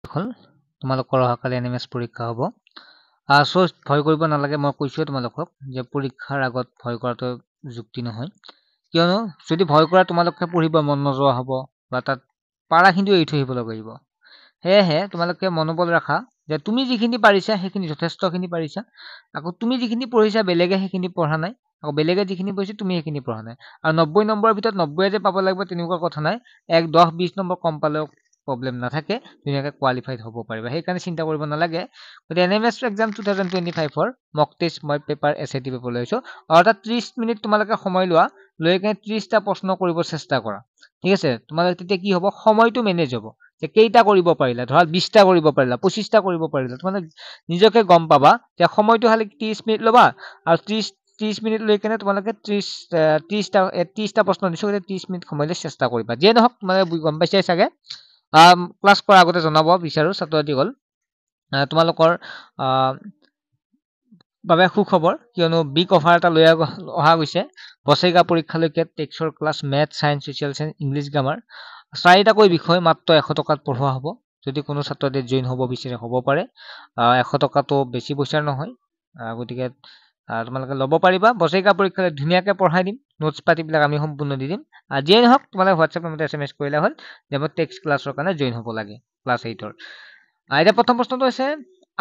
হল তোমালোকৰ অহাকালি এনএমএছ পৰীক্ষা হ'ব সো ভয় কৰিব নালাগে মই কৈছোৱে তোমালোকক যে পৰীক্ষাৰ আগত ভয় কৰাটো যুক্তি নহয় কিয়নো যদি ভয় কৰা তোমালোকে পঢ়িব মন নোযোৱা হ'ব বা তাত পাৰাখিনি এৰি থৈ আহিব লাগিব সেয়েহে তোমালোকে মনোবল ৰাখা যে তুমি যিখিনি পাৰিছা সেইখিনি যথেষ্টখিনি পাৰিছা আকৌ তুমি যিখিনি পঢ়িছা বেলেগে সেইখিনি পঢ়া নাই আকৌ বেলেগে যিখিনি পঢ়িছে তুমি সেইখিনি পঢ়া নাই আৰু 90 নম্বৰৰ ভিতৰত 90 যে পাব লাগিব তেনেকুৱা কথা নাই 1 10 20 নম্বৰ কম পালেও প্ৰব্লেম নাথাকে ধুনীয়াকে কোৱালিফাইড হ'ব পাৰিবা সেইকাৰণে চিন্তা কৰিব নালাগে গতিকে এনএমএছ এক্সাম 2025 ৰ মক টেষ্ট মই পেপাৰ এছএটি পেপাৰ লৈছো অৰ্থাৎ 30 মিনিট তোমালোকে সময় লোৱা লৈ কিনে 30টা প্ৰশ্ন কৰিব চেষ্টা কৰা ঠিক আছে তোমালোকে তেতিয়া কি হ'ব সময়টো মেনেজ হ'ব যে কেইটা কৰিব পাৰিলা ধৰা 20টা কৰিব পাৰিলা 25টা কৰিব পাৰিলা তোমালোকে নিজকে গম পাবা যে সময়টো খালি 30 মিনিট ল'বা আৰু 30 মিনিট লৈ কেনে তোমালোকে 30টা প্ৰশ্ন দিছো 30 মিনিট সময়লৈ চেষ্টা কৰিবা যিয়ে নহওক তোমালোকে গম পাইছাই চাগে ক্লাছ কৰাৰ আগতে জনাব বিচাৰো ছাত্ৰ ছাত্ৰীসকল তোমালোকৰ বাবে সুখবৰ কিয়নো বিগ অফাৰ এটা লৈ অহা গৈছে বছৰেগা পৰীক্ষালৈকে টেক্সৰ class math science social science English grammar 4টাকৈ বিষয় মাত্ৰ 100 টকাত পঢ়োৱা হ'ব যদি কোনো ছাত্ৰতে জইন হ'ব বিচাৰে হ'ব পাৰে 100 টকাটো বেছি পইচাৰ নহয় গতিকে তোমালোকে ল'ব পাৰিবা বছৰেগা পৰীক্ষালৈ ধুনীয়াকৈ পঢ়াই দিম নোটছ পাতিবিলাক আমি সম্পূৰ্ণ দি দিম যিয়ে নহওক তোমালোকে হোৱাটছএপ নম্বৰতে SMS কৰিলে হ'ল যে মই টেক্সট ক্লাছৰ কাৰণে জইন হ'ব লাগে ক্লাছ 8ৰ এতিয়া প্ৰথম প্ৰশ্নটো হৈছে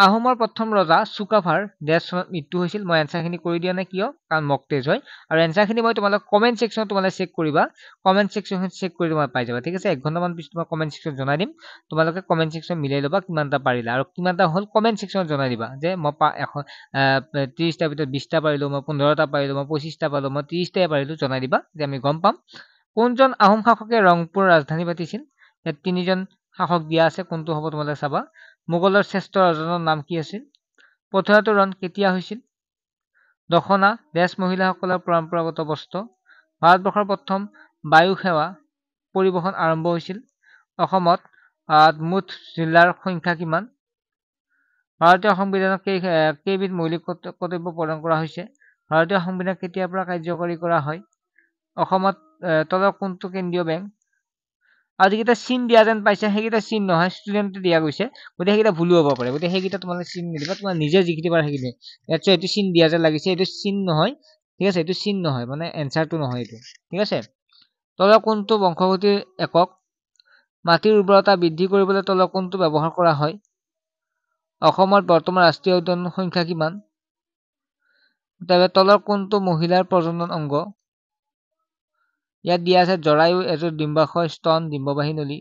আহোমৰ প্ৰথম ৰজা চুকাফাৰ ডেছ চনত মৃত্যু হৈছিল মই এনসাৰখিনি কৰি দিয়া নাই কিয় কাৰণ মক টেষ্ট হয় আৰু এনসাৰখিনি মই তোমালোক কমেন্ট সেকশনত তোমালোকে চেক কৰিবা কমেন্ট সেকশনত চেক কৰি তোমালোকে পাই যাবা ঠিক আছে 1 ঘণ্টামান পিছত মই কমেন্ট সেকশনত জনাই দিম তোমালোকে কমেন্ট সেকশন মিলাই ল'বা কিমানটা পাৰিলা আৰু কিমানটা হ'ল কমেন্ট সেকশনত জনাই দিবা যে মই 30টা ভিতৰত 20টা পাৰিলো মই 15টা পাৰিলো মই 25টা পাৰিলো মই 30টাই পাৰিলো জনাই দিবা যে আমি গম পাম কোনজন আহোম শাসকে ৰংপুৰ ৰাজধানী পাতিছিল ইয়াত তিনিজন শাসক দিয়া আছে কোনটো হ'ব তোমালোকে চাবা মোগলৰ শ্ৰেষ্ঠ ৰজাৰ নাম কি আছিল পথৰাটো ৰণ কেতিয়া হৈছিল দখনা দেশ মহিলাসকলৰ পৰম্পৰাগত বস্ত্ৰ ভাৰতবৰ্ষৰ প্ৰথম বায়ু সেৱা পৰিবহণ আৰম্ভ হৈছিল অসমত মুঠ জিলাৰ সংখ্যা কিমান ভাৰতীয় সংবিধানত কেইবিধ মৌলিক কৰ্তব্য প্ৰদান কৰা হৈছে ভাৰতীয় সংবিধান কেতিয়াৰ পৰা কাৰ্যকৰী কৰা হয় অসমত তলৰ কোনটো কেন্দ্ৰীয় বেংক আৰু যিকেইটা চিন দিয়া যেন পাইছে সেইকেইটা চিন নহয় ষ্টুডেণ্টে দিয়া গৈছে গতিকে সেইকেইটা ভুলো হ'ব পাৰে গতিকে সেইকেইটা তোমালোকে চিন নিদিবা তোমাৰ নিজে যিকেইটা পাৰা সেইখিনি ইয়াত এইটো চিন দিয়া যেন লাগিছে এইটো চিন নহয় ঠিক আছে এইটো চিন নহয় মানে এনচাৰটো নহয় এইটো ঠিক আছে তলৰ কোনটো বংশগতিৰ একক মাটিৰ উৰ্বৰতা বৃদ্ধি কৰিবলৈ তলৰ কোনটো ব্যৱহাৰ কৰা হয় অসমত বৰ্তমান ৰাষ্ট্ৰীয় উদ্যানৰ সংখ্যা কিমান তলৰ কোনটো মহিলাৰ প্ৰজনন অংগ ইয়াত দিয়া আছে জৰায়ু এযোৰ ডিম্বাশয় স্তন ডিম্ববাহী নলী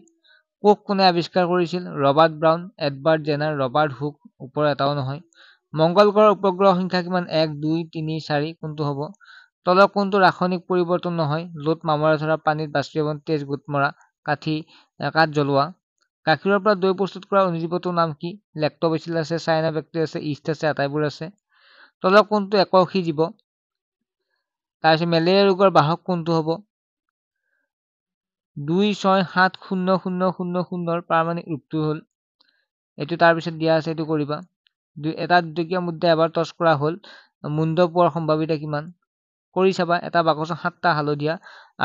কোষ কোনে আৱিষ্কাৰ কৰিছিল Robert brown Edward Jenner Robert Hooke ওপৰ এটাও নহয় মংগল গ্ৰহৰ উপগ্ৰহ সংখ্যা কিমান 1 2 3 4 কোনটো হ'ব তলৰ কোনটো ৰাসায়নিক পৰিৱৰ্তন নহয় লোট মামৰা ধৰা পানীত বাষ্পীভৱন তেজ গোট মৰা কাঠ জ্বলোৱা গাখীৰৰ পৰা দৈ প্ৰস্তুত কৰা অনুজীৱটোৰ নাম কি লেক্টোবেচিলাছ আছে চায়ানোবেক্টেৰিয়াছ আছে ইষ্ট আছে আটাইবোৰ আছে তলৰ কোনটো এককোষী জীৱ তাৰপিছত মেলেৰিয়া ৰোগৰ বাহক কোনটো হ'ব 2670000 পাৰমাণিক ৰূপটো হ'ল এইটো তাৰপিছত দিয়া আছে এইটো কৰিবা এটা দুটকীয়া মুদ্ৰা এবাৰ টচ কৰা হ'ল মুণ্ড পোৱাৰ সম্ভাৱিতা কিমান কৰি চাবা এটা বাকচত 7টা হালধীয়া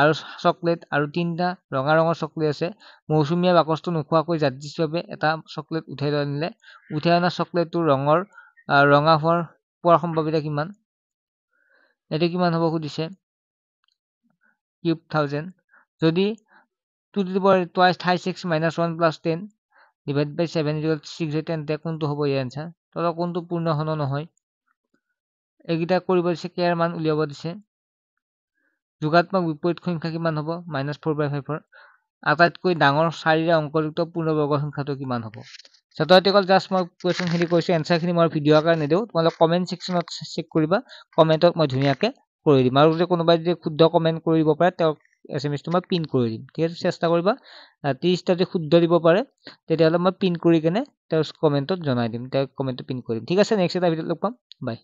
আৰু চকলেট আৰু 3টা ৰঙা ৰঙৰ চকলেট আছে মৌচুমীয়া বাকচটো নোখোৱাকৈ যাদৃচ্ছিকভাৱে এটা চকলেট উঠাই আনিলে উঠাই অনা চকলেটটো ৰঙা পোৱাৰ সম্ভাৱিতা কিমান এইটো কিমান হ'ব সুধিছে কিউব 1000 যদি 2 to the power twice 6 minus 1 plus 10 divided by 7 equals 6 তেন্তে কোনটো হ'ব এই আনসাৰ তলৰ কোনটো পূৰ্ণ হৰণ নহয় এইকেইটা কৰিব দিছে কেয়াৰ মান উলিয়াব দিছে যোগাত্মক বিপৰীত সংখ্যা কিমান হ'ব -4/5 ৰ আটাইতকৈ ডাঙৰ 4ৰে অংকযুক্ত পূৰ্ণবৰ্গৰ সংখ্যাটো কিমান হ'ব ছাত্ৰসকল জাষ্ট মই কোৱেশ্চনখিনি কৈছো এনসাৰখিনি মই ভিডিঅ' আকাৰে নিদিওঁ তোমালোক কমেন্ট সেকশনত চেক কৰিবা কমেন্টত মই ধুনীয়াকৈ কৰি দিম আৰু যদি কোনোবাই যদি শুদ্ধ কমেন্ট কৰি দিব পাৰে তেওঁ SMS-টো মই পিন কৰি দিম ঠিক আছে চেষ্টা কৰিবা 30টা যদি শুদ্ধ দিব পাৰে তেতিয়াহ'লে মই পিন কৰি কেনে তেওঁৰ কমেন্টত জনাই দিম তেওঁৰ কমেন্টটো পিন কৰিম ঠিক আছে নেক্সট এটা ভিডিঅ'ত লগ পাম বাই